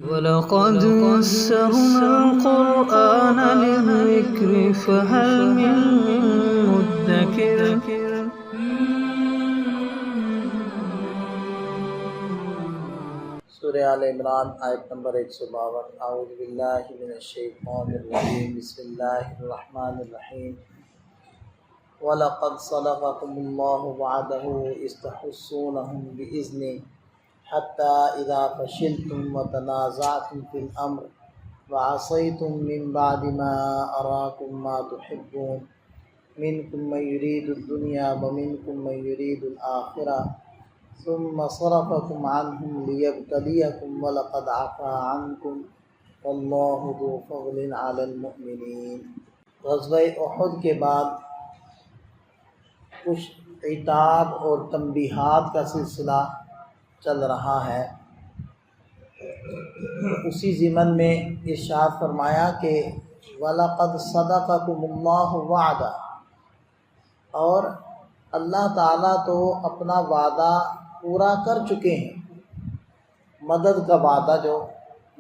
وَلَقَدْ يَسَّرْنَا الْقُرْآنَ لِلذِّكْرِ فَهَلْ مِن مُّدَّكِرٍ سورہ آل عمران آیت نمبر 152۔ اعوذ باللہ من الشیطان الرجیم، بسم اللہ الرحمن الرحیم۔ وَلَقَدْ صَدَقَكُمُ اللَّهُ وَعْدَهُ إِذْ تَحُسُّونَهُم بِإِذْنِهِ حَتَّىٰ إِذَا فَشِلْتُمْ وَتَنَازَعْتُمْ فِي الْأَمْرِ وَعَصَيْتُم مِّن بَعْدِ مَا أَرَاكُم مَّا تُحِبُّونَ مِنكُم مَّن يُرِيدُ الدُّنْيَا وَمِنكُم مَّن يُرِيدُ الْآخِرَةَ ثُمَّ صَرَفَكُمْ عَنْهُمْ لِيَبْتَلِيَكُمْ وَلَقَدْ عَفَا عَنْكُمْ وَاللَّهُ ذُو فَضْلٍ عَلَى الْمُؤْمِنِينَ۔ غزوہ احد کے بعد کچھ عتاب اور تنبیہات کا سلسلہ چل رہا ہے۔ اسی ضمن میں ارشاد فرمایا کہ وَلَقَدْ صَدَقَكُمُ اللَّهُ وَعْدَهُ، اور اللہ تعالیٰ تو اپنا وعدہ پورا کر چکے ہیں۔ مدد کا وعدہ جو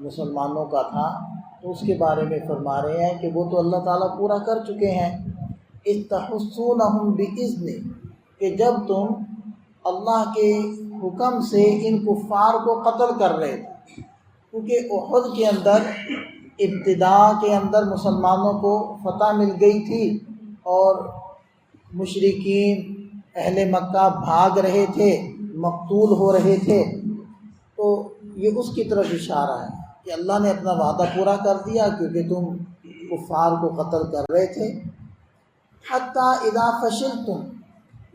مسلمانوں کا تھا تو اس کے بارے میں فرما رہے ہیں کہ وہ تو اللہ تعالیٰ پورا کر چکے ہیں۔ اِذْ تَحُسُّونَهُم بِإِذْنِهِ، کہ جب تم اللہ کے حکم سے ان کفار کو قتل کر رہے تھے، کیونکہ احد کے اندر ابتدا کے اندر مسلمانوں کو فتح مل گئی تھی اور مشرکین اہل مکہ بھاگ رہے تھے، مقتول ہو رہے تھے، تو یہ اس کی طرف اشارہ ہے کہ اللہ نے اپنا وعدہ پورا کر دیا کیونکہ تم کفار کو قتل کر رہے تھے۔ حتیٰ اذا فشلتم،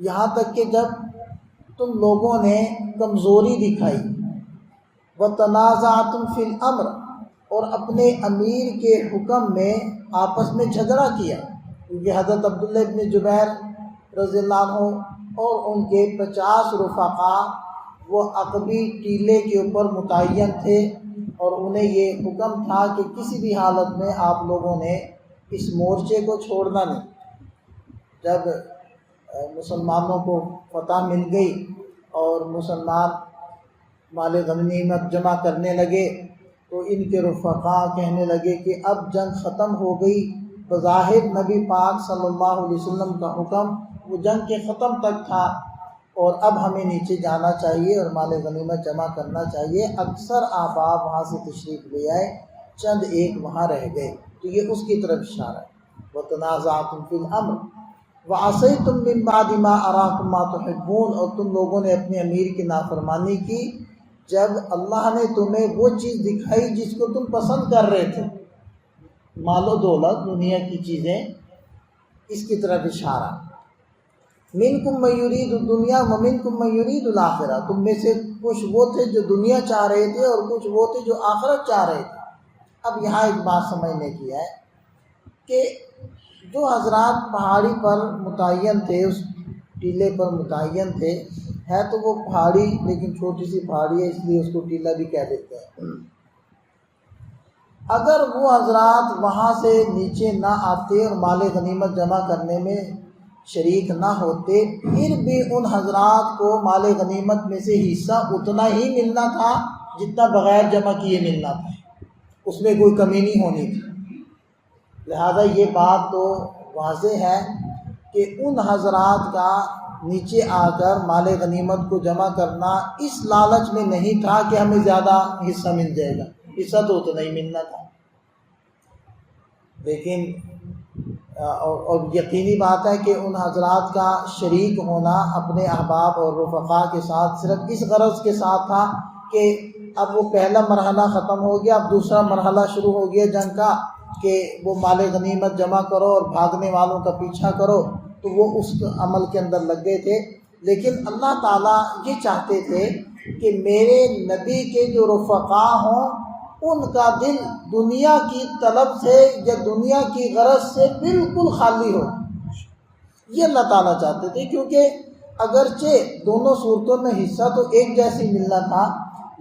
یہاں تک کہ جب تم لوگوں نے کمزوری دکھائی، وتنازعتم فی الامر، اور اپنے امیر کے حکم میں آپس میں جھگڑا کیا، کیونکہ حضرت عبداللہ ابن جبیر رضی اللہ عنہ اور ان کے 50 رفقا وہ عقبی ٹیلے کے اوپر متعین تھے اور انہیں یہ حکم تھا کہ کسی بھی حالت میں آپ لوگوں نے اس مورچے کو چھوڑنا نہیں۔ جب مسلمانوں کو فتح مل گئی اور مسلمان مال غنیمت جمع کرنے لگے تو ان کے رفقا کہنے لگے کہ اب جنگ ختم ہو گئی، بظاہر نبی پاک صلی اللہ علیہ وسلم کا حکم وہ جنگ کے ختم تک تھا اور اب ہمیں نیچے جانا چاہیے اور مال غنیمت جمع کرنا چاہیے۔ اکثر احباب وہاں سے تشریف لے آئے، چند ایک وہاں رہ گئے، تو یہ اس کی طرف اشارہ ہے۔ وَتَنَازَعْتُمْ فِي الْأَمْرِ وَعَصَيْتُم مِّن بَعْدِ مَا أَرَاكُم مَّا تُحِبُّونَ، اور تم لوگوں نے اپنے امیر کی نافرمانی کی جب اللہ نے تمہیں وہ چیز دکھائی جس کو تم پسند کر رہے تھے، مال و دولت، دنیا کی چیزیں، اس کی طرف اشارہ۔ مِنكُم مَّن يُرِيدُ الدُّنْيَا وَمِنكُم مَّن يُرِيدُ الْآخِرَةَ، تم میں سے کچھ وہ تھے جو دنیا چاہ رہے تھے اور کچھ وہ تھے جو آخرت چاہ رہے تھے۔ اب یہاں ایک بات سمجھنے کی ہے کہ جو حضرات پہاڑی پر متعین تھے، اس ٹیلے پر متعین تھے، ہے تو وہ پہاڑی لیکن چھوٹی سی پہاڑی ہے، اس لیے اس کو ٹیلا بھی کہہ دیتے ہیں۔ اگر وہ حضرات وہاں سے نیچے نہ آتے اور مال غنیمت جمع کرنے میں شریک نہ ہوتے، پھر بھی ان حضرات کو مال غنیمت میں سے حصہ اتنا ہی ملنا تھا جتنا بغیر جمع کیے ملنا تھا، اس میں کوئی کمی نہیں ہونی تھی۔ لہذا یہ بات تو واضح ہے کہ ان حضرات کا نیچے آ کر مال غنیمت کو جمع کرنا اس لالچ میں نہیں تھا کہ ہمیں زیادہ حصہ مل جائے گا، حصہ تو اتنا ہی ملنا تھا۔ لیکن اور یقینی بات ہے کہ ان حضرات کا شریک ہونا اپنے احباب اور رفقا کے ساتھ صرف اس غرض کے ساتھ تھا کہ اب وہ پہلا مرحلہ ختم ہو گیا، اب دوسرا مرحلہ شروع ہو گیا جنگ کا کہ وہ مال غنیمت جمع کرو اور بھاگنے والوں کا پیچھا کرو، تو وہ اس عمل کے اندر لگ گئے تھے۔ لیکن اللہ تعالیٰ یہ چاہتے تھے کہ میرے نبی کے جو رفقا ہوں ان کا دل دنیا کی طلب سے یا دنیا کی غرض سے بالکل خالی ہو، یہ اللہ تعالیٰ چاہتے تھے، کیونکہ اگرچہ دونوں صورتوں میں حصہ تو ایک جیسی ملنا تھا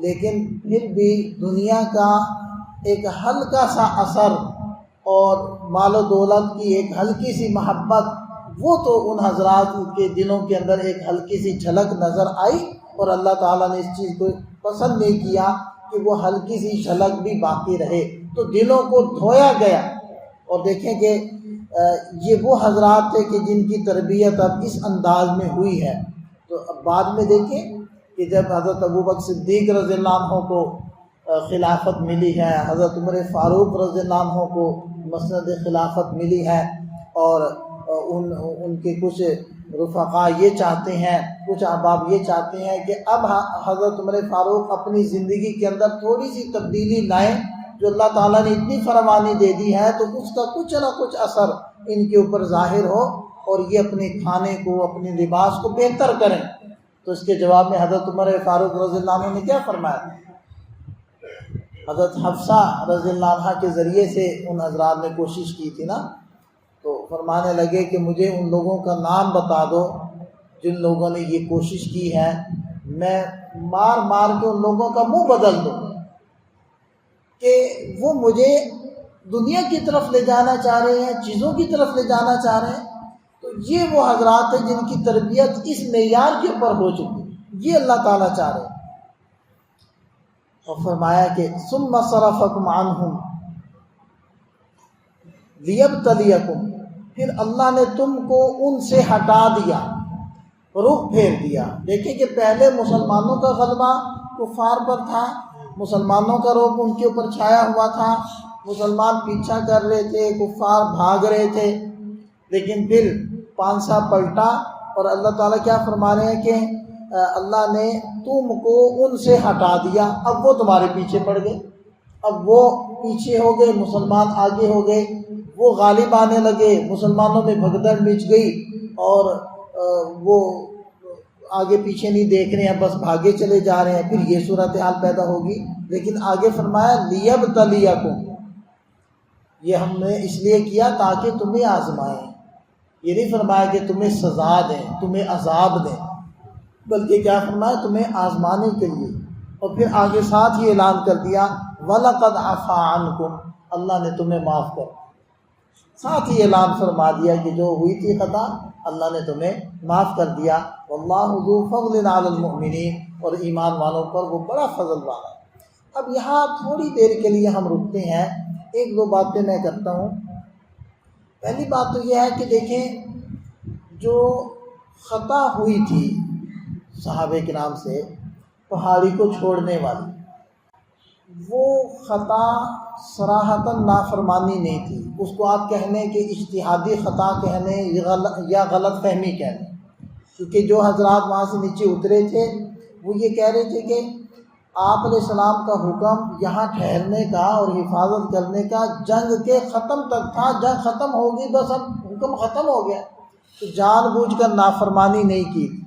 لیکن پھر بھی دنیا کا ایک ہلکا سا اثر اور مال و دولت کی ایک ہلکی سی محبت، وہ تو ان حضرات کے دلوں کے اندر ایک ہلکی سی جھلک نظر آئی اور اللہ تعالیٰ نے اس چیز کو پسند نہیں کیا کہ وہ ہلکی سی جھلک بھی باقی رہے، تو دلوں کو دھویا گیا۔ اور دیکھیں کہ یہ وہ حضرات تھے کہ جن کی تربیت اب اس انداز میں ہوئی ہے۔ تو اب بعد میں دیکھیں کہ جب حضرت ابوبکر صدیق رضی اللہ عنہ کو خلافت ملی ہے، حضرت عمر فاروق رضی اللہ عنہ کو مسند خلافت ملی ہے، اور ان کے کچھ رفقا یہ چاہتے ہیں، کچھ احباب یہ چاہتے ہیں کہ اب حضرت عمر فاروق اپنی زندگی کے اندر تھوڑی سی تبدیلی لائیں، جو اللہ تعالیٰ نے اتنی فراوانی دے دی ہے تو اس کا کچھ نہ کچھ اثر ان کے اوپر ظاہر ہو، اور یہ اپنے کھانے کو، اپنے لباس کو بہتر کریں۔ تو اس کے جواب میں حضرت عمر فاروق رضی اللہ عنہ نے کیا فرمایا؟ حضرت حفصہ رضی اللہ عنہ کے ذریعے سے ان حضرات نے کوشش کی تھی نا، تو فرمانے لگے کہ مجھے ان لوگوں کا نام بتا دو جن لوگوں نے یہ کوشش کی ہے، میں مار مار کے ان لوگوں کا منہ بدل دوں، کہ وہ مجھے دنیا کی طرف لے جانا چاہ رہے ہیں، چیزوں کی طرف لے جانا چاہ رہے ہیں۔ تو یہ وہ حضرات ہیں جن کی تربیت اس معیار کے اوپر ہو چکی، یہ اللہ تعالیٰ چاہ رہے ہیں۔ اور فرمایا کہ ثم صرفکم عنہم لیبتلیکم، پھر اللہ نے تم کو ان سے ہٹا دیا، رخ پھیر دیا۔ دیکھیں کہ پہلے مسلمانوں کا غلبہ کفار پر تھا، مسلمانوں کا رعب ان کے اوپر چھایا ہوا تھا، مسلمان پیچھا کر رہے تھے، کفار بھاگ رہے تھے، لیکن پھر پانسا پلٹا، اور اللہ تعالیٰ کیا فرما رہے ہیں کہ اللہ نے تم کو ان سے ہٹا دیا، اب وہ تمہارے پیچھے پڑ گئے، اب وہ پیچھے ہو گئے، مسلمان آگے ہو گئے، وہ غالب آنے لگے، مسلمانوں میں بھگدڑ مچ گئی، اور وہ آگے پیچھے نہیں دیکھ رہے ہیں، بس بھاگے چلے جا رہے ہیں، پھر یہ صورتحال پیدا ہوگی۔ لیکن آگے فرمایا لیبتلیکم، یہ ہم نے اس لیے کیا تاکہ تمہیں آزمائیں، یہ نہیں فرمایا کہ تمہیں سزا دیں، تمہیں عذاب دیں، بلکہ کیا فرمایا تمہیں آزمانے کے لیے۔ اور پھر آگے ساتھ ہی اعلان کر دیا وَلَقَدْ عَفَا عَنْكُمْ، اللہ نے تمہیں معاف کر، ساتھ ہی اعلان فرما دیا کہ جو ہوئی تھی خطا اللہ نے تمہیں معاف کر دیا۔ وَاللَّهُ ذُو فَضْلٍ عَلَى الْمُؤْمِنِينَ، اور ایمان والوں پر وہ بڑا فضل والا ہے۔ اب یہاں تھوڑی دیر کے لیے ہم رکتے ہیں، ایک دو باتیں میں کرتا ہوں۔ پہلی بات تو یہ ہے کہ دیکھیں جو خطا ہوئی تھی صحابہ کرام سے پہاڑی کو چھوڑنے والی، وہ خطا صراحتاً نافرمانی نہیں تھی، اس کو آپ کہنے کہ اجتہادی خطا کہنے یا غلط فہمی کہنے، کیونکہ جو حضرات وہاں سے نیچے اترے تھے وہ یہ کہہ رہے تھے کہ آپ علیہ السلام کا حکم یہاں ٹھہرنے کا اور حفاظت کرنے کا جنگ کے ختم تک تھا، جنگ ختم ہوگی بس اب حکم ختم ہو گیا، تو جان بوجھ کر نافرمانی نہیں کی تھی،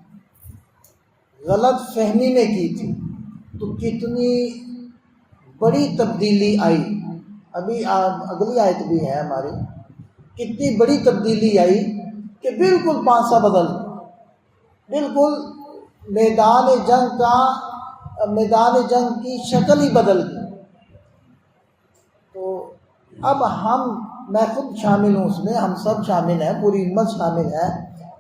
غلط فہمی میں کی تھی۔ تو کتنی بڑی تبدیلی آئی، ابھی اگلی آیت بھی ہے ہماری، کتنی بڑی تبدیلی آئی کہ بالکل پانسا بدل گیا، بالکل میدان جنگ کی شکل ہی بدل گئی۔ تو اب میں خود شامل ہوں اس میں، ہم سب شامل ہیں، پوری امت شامل ہے،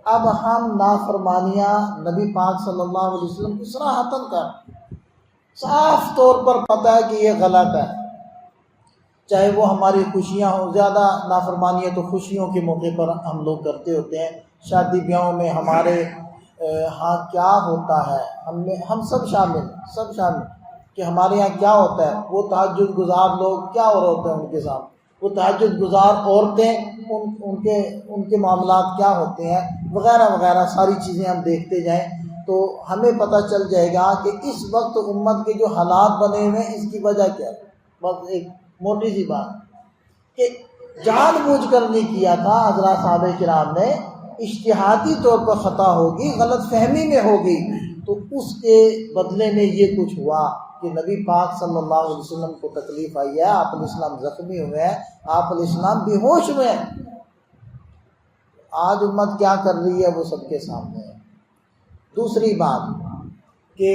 اب ہم نافرمانیاں نبی پاک صلی اللہ علیہ وسلم کی صراحتاً کا صاف طور پر پتہ ہے کہ یہ غلط ہے، چاہے وہ ہماری خوشیاں ہوں، زیادہ نافرمانیاں تو خوشیوں کے موقع پر ہم لوگ کرتے ہوتے ہیں، شادی بیاہوں میں ہمارے ہاں کیا ہوتا ہے، ہم سب شامل کہ ہمارے یہاں کیا ہوتا ہے، وہ تہجد گزار لوگ کیا ہو رہے ہوتے ہیں ان کے ساتھ، وہ تہجد گزار عورتیں ان کے معاملات کیا ہوتے ہیں، وغیرہ وغیرہ ساری چیزیں ہم دیکھتے جائیں تو ہمیں پتہ چل جائے گا کہ اس وقت امت کے جو حالات بنے ہوئے ہیں اس کی وجہ کیا ہے۔ بس ایک موٹی سی بات کہ جان بوجھ کر نہیں کیا تھا حضرات صحابہ کرام نے، اجتہادی طور پر خطا ہوگی، غلط فہمی میں ہوگی، تو اس کے بدلے میں یہ کچھ ہوا کہ نبی پاک صلی اللہ علیہ وسلم کو تکلیف آئی ہے، آپ علیہ السلام زخمی ہوئے ہیں، آپ علیہ السلام بے ہوش ہوئے ہیں۔ آج امت کیا کر رہی ہے وہ سب کے سامنے ہے۔ دوسری بات کہ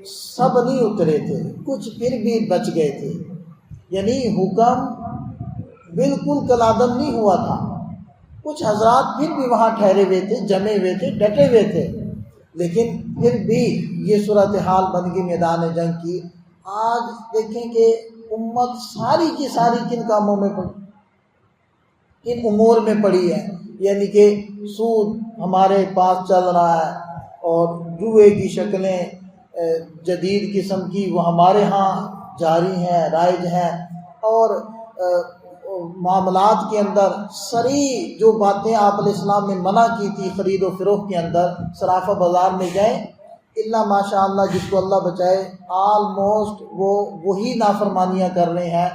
سب نہیں اترے تھے، کچھ پھر بھی بچ گئے تھے، یعنی حکم بالکل کالعدم نہیں ہوا تھا، کچھ حضرات پھر بھی وہاں ٹھہرے ہوئے تھے، جمے ہوئے تھے، ڈٹے ہوئے تھے، لیکن پھر بھی یہ صورتحال بن گئی میدان جنگ کی۔ آج دیکھیں کہ امت ساری کی ساری کن کاموں میں پڑی، کن امور میں پڑی ہے، یعنی کہ سود ہمارے پاس چل رہا ہے اور جوئے کی شکلیں جدید قسم کی وہ ہمارے ہاں جاری ہیں، رائج ہیں، اور معاملات کے اندر سری جو باتیں آپ علیہ السلام نے منع کی تھی خرید و فروخت کے اندر، صرافہ بازار میں جائیں اللہ ماشاء اللہ جس کو اللہ بچائے آلموسٹ وہ وہی نافرمانیاں کر رہے ہیں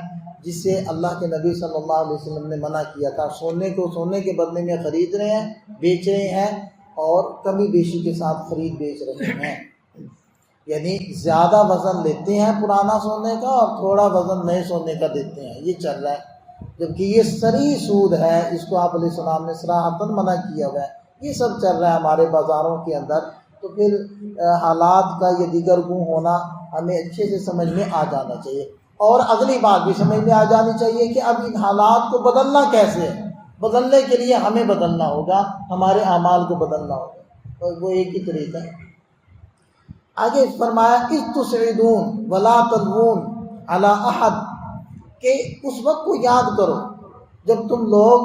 جس سے اللہ کے نبی صلی اللہ علیہ وسلم نے منع کیا تھا۔ سونے کو سونے کے بدلے میں خرید رہے ہیں، بیچ رہے ہیں، اور کمی بیشی کے ساتھ خرید بیچ رہے ہیں، یعنی زیادہ وزن لیتے ہیں پرانا سونے کا اور تھوڑا وزن نئے سونے کا دیتے ہیں، یہ چل رہا ہے، جبکہ یہ سری سود ہے، اس کو آپ علیہ السلام نے صراحتاً منع کیا ہوا ہے۔ یہ سب چل رہا ہے ہمارے بازاروں کے اندر، تو پھر حالات کا یہ دیگر گوں ہونا ہمیں اچھے سے سمجھ میں آ جانا چاہیے۔ اور اگلی بات بھی سمجھ میں آ جانی چاہیے کہ اب ان حالات کو بدلنا کیسے ہے۔ بدلنے کے لیے ہمیں بدلنا ہوگا، ہمارے اعمال کو بدلنا ہوگا، اور وہ ایک ہی طریقہ ہے۔ آگے فرمایا اذ تسعدون ولا تلوون علی احد، کہ اس وقت کو یاد کرو جب تم لوگ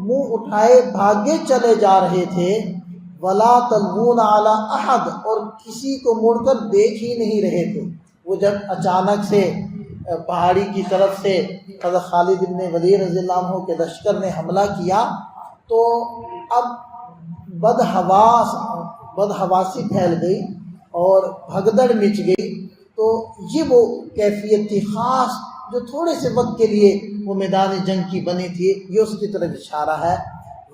منہ اٹھائے بھاگے چلے جا رہے تھے، ولا تلوون علی احد، اور کسی کو مڑ کر دیکھ ہی نہیں رہے تھے۔ وہ جب اچانک سے پہاڑی کی طرف سے حضرت خالد بن ولید رضی اللہ عنہ کے لشکر نے حملہ کیا تو اب بدحواسی پھیل گئی اور بھگدڑ مچ گئی، تو یہ وہ کیفیت تھی خاص جو تھوڑے سے وقت کے لیے وہ میدان جنگ کی بنی تھی، یہ اس کی طرف اشارہ ہے۔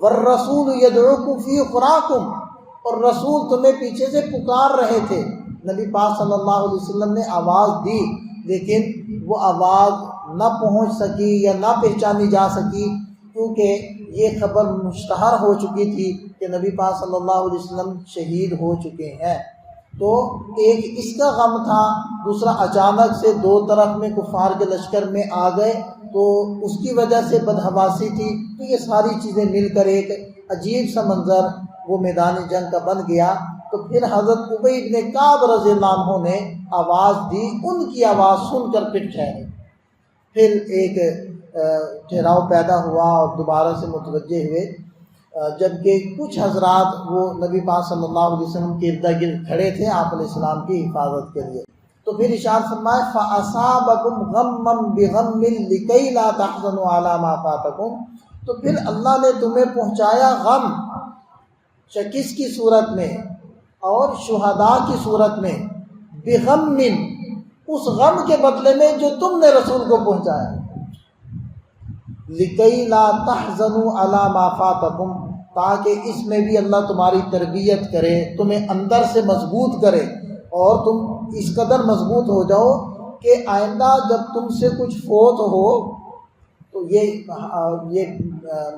والرسول یدعوکم فی اخراکم، اور رسول تمہیں پیچھے سے پکار رہے تھے۔ نبی پاک صلی اللہ علیہ وسلم نے آواز دی لیکن وہ آواز نہ پہنچ سکی یا نہ پہچانی جا سکی، کیونکہ یہ خبر مشتہر ہو چکی تھی کہ نبی پاک صلی اللہ علیہ وسلم شہید ہو چکے ہیں۔ تو ایک اس کا غم تھا، دوسرا اچانک سے دو طرف میں کفار کے لشکر میں آ گئے تو اس کی وجہ سے بدحواسی تھی، تو یہ ساری چیزیں مل کر ایک عجیب سا منظر وہ میدان جنگ کا بن گیا۔ تو پھر حضرت ابی بن کعب رضی اللہ عنہ نے آواز دی، ان کی آواز سن کر پھر ٹھہرے، پھر ایک ٹھہراؤ پیدا ہوا اور دوبارہ سے متوجہ ہوئے، جبکہ کچھ حضرات وہ نبی پاک صلی اللہ علیہ وسلم کے ارد گرد کھڑے تھے آپ علیہ السلام کی حفاظت کے لیے۔ تو پھر ارشاد فرمائے فَأَصَابَكُمْ غَمًّا بِغَمٍّ لِكَيْ لَا تَحْزَنُوا عَلَىٰ مَا فَاتَكُمْ، تو پھر اللہ نے تمہیں پہنچایا غم، شکست کی صورت میں اور شہداء کی صورت میں، بِغَمٍّ، اس غم کے بدلے میں جو تم نے رسول کو پہنچایا، لِكَيْ لَا تَحْزَنُوا عَلَىٰ مَا فَاتَكُمْ، تاکہ اس میں بھی اللہ تمہاری تربیت کرے، تمہیں اندر سے مضبوط کرے اور تم اس قدر مضبوط ہو جاؤ کہ آئندہ جب تم سے کچھ فوت ہو تو یہ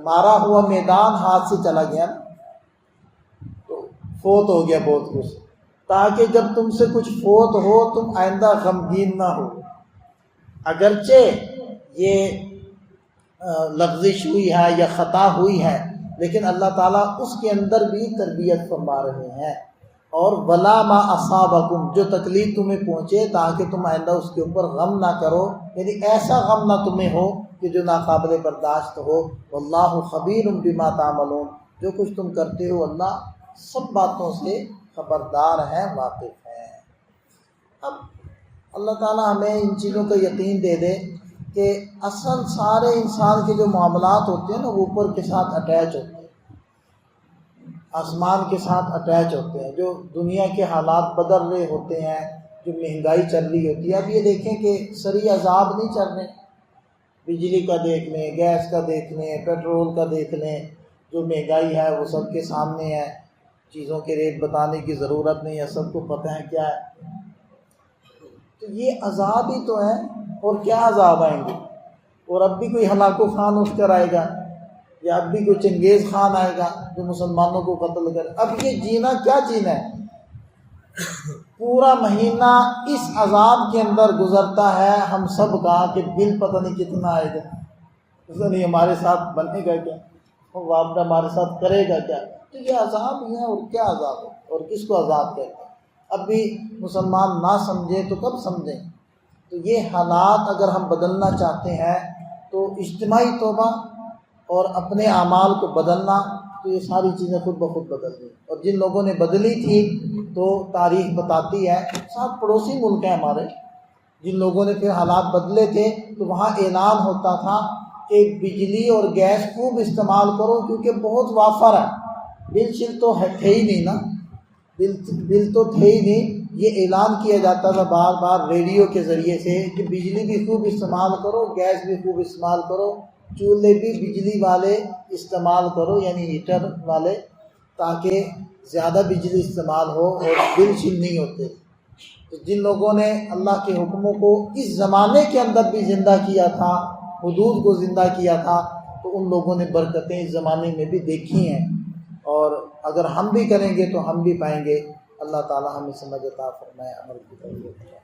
مارا ہوا میدان ہاتھ سے چلا گیا، تو فوت ہو گیا بہت کچھ، تاکہ جب تم سے کچھ فوت ہو تم آئندہ غمگین نہ ہو۔ اگرچہ یہ لغزش ہوئی ہے یا خطا ہوئی ہے لیکن اللہ تعالیٰ اس کے اندر بھی تربیت فرما رہے ہیں۔ اور ولا ما اصابکم، جو تکلیف تمہیں پہنچے تاکہ تم آئندہ اس کے اوپر غم نہ کرو، یعنی ایسا غم نہ تمہیں ہو کہ جو ناقابل برداشت ہو۔ واللہ خبیر بما تعملون، جو کچھ تم کرتے ہو اللہ سب باتوں سے خبردار ہیں، واقف ہیں۔ اب اللہ تعالیٰ ہمیں ان چیزوں کا یقین دے دے کہ اصل سارے انسان کے جو معاملات ہوتے ہیں نا وہ اوپر کے ساتھ اٹیچ ہوتے ہیں، آسمان کے ساتھ اٹیچ ہوتے ہیں۔ جو دنیا کے حالات بدل رہے ہوتے ہیں، جو مہنگائی چل رہی ہوتی ہے، اب یہ دیکھیں کہ سری عذاب نہیں چل رہے، بجلی کا دیکھ لیں، گیس کا دیکھ لیں، پیٹرول کا دیکھ لیں، جو مہنگائی ہے وہ سب کے سامنے ہے، چیزوں کے ریٹ بتانے کی ضرورت نہیں ہے، سب کو پتہ ہے کیا ہے۔ تو یہ عذاب ہی تو ہے، اور کیا عذاب آئیں گے، اور اب بھی کوئی ہلاکو خان اٹھ کر آئے گا، یا اب بھی کوئی چنگیز خان آئے گا جو مسلمانوں کو قتل کرے۔ اب یہ جینا کیا جینا ہے، پورا مہینہ اس عذاب کے اندر گزرتا ہے ہم سب کا کہ بل پتہ نہیں کتنا آئے گا، پتہ نہیں ہمارے ساتھ بنے گا کیا، وہ آپ ہمارے ساتھ کرے گا کیا۔ تو یہ عذاب ہی ہے، اور کیا عذاب ہے، اور کس کو عذاب کہتے ہیں۔ اب بھی مسلمان نہ سمجھے تو کب سمجھیں۔ تو تو یہ حالات اگر ہم بدلنا چاہتے ہیں تو اجتماعی توبہ اور اپنے اعمال کو بدلنا، تو یہ ساری چیزیں خود بخود بدل گئی۔ اور جن لوگوں نے بدلی تھی تو تاریخ بتاتی ہے، ساتھ پڑوسی ملک ہیں ہمارے، جن لوگوں نے پھر حالات بدلے تھے تو وہاں اعلان ہوتا تھا کہ بجلی اور گیس خوب استعمال کرو کیونکہ بہت وافر ہے۔ بل شل تو تھے ہی نہیں نا، بل تو تھے ہی نہیں۔ یہ اعلان کیا جاتا تھا بار بار ریڈیو کے ذریعے سے کہ بجلی بھی خوب استعمال کرو، گیس بھی خوب استعمال کرو، چولہے بھی بجلی والے استعمال کرو، یعنی ہیٹر والے، تاکہ زیادہ بجلی استعمال ہو اور بل شل نہیں ہوتے۔ تو جن لوگوں نے اللہ کے حکموں کو اس زمانے کے اندر بھی زندہ کیا تھا، حدود کو زندہ کیا تھا، تو ان لوگوں نے برکتیں اس زمانے میں بھی دیکھی ہیں، اور اگر ہم بھی کریں گے تو ہم بھی پائیں گے۔ اللہ تعالی ہمیں سمجھ عطا فرمائے، عمل کی توفیق۔